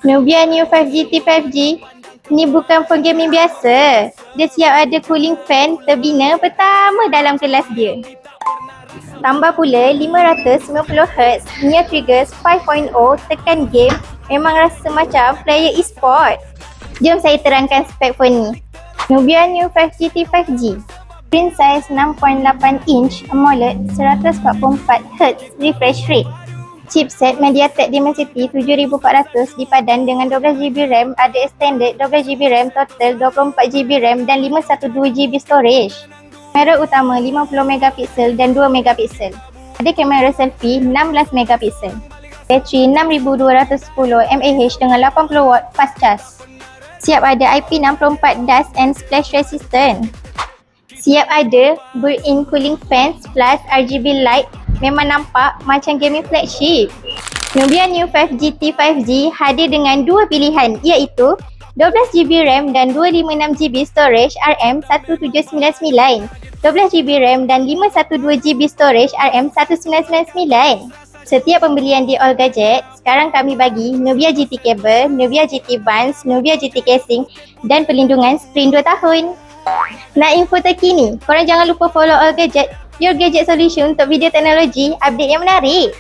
Nubia New 5G T5G ni bukan phone gaming biasa. Dia siap ada cooling fan terbina pertama dalam kelas dia. Tambah pula 590Hz Neo Triggers 5.0 tekan game memang rasa macam player e-sport. Jom saya terangkan spek phone ni. Nubia New 5G T5G. Screen size 6.8 inch AMOLED 144Hz refresh rate. Chipset MediaTek Dimensity 7400 dipadan dengan 12GB RAM, ada extended 12GB RAM, total 24GB RAM dan 512GB storage. Kamera utama 50MP dan 2MP. Ada kamera selfie 16MP. Bateri 6210 mAh dengan 80W fast charge. Siap ada IP64 dust and splash resistant. Siap ada built-in cooling fans plus RGB light. Memang nampak macam gaming flagship. Nubia New 5G T5G hadir dengan dua pilihan iaitu 12GB RAM dan 256GB storage RM1799, 12GB RAM dan 512GB storage RM1999. Setiap pembelian di All Gadget, sekarang kami bagi Nubia GT Cable, Nubia GT Buds, Nubia GT Casing dan perlindungan sprint 2 tahun. Nak info terkini? Korang jangan lupa follow All Gadget, your gadget solution untuk video teknologi update yang menarik.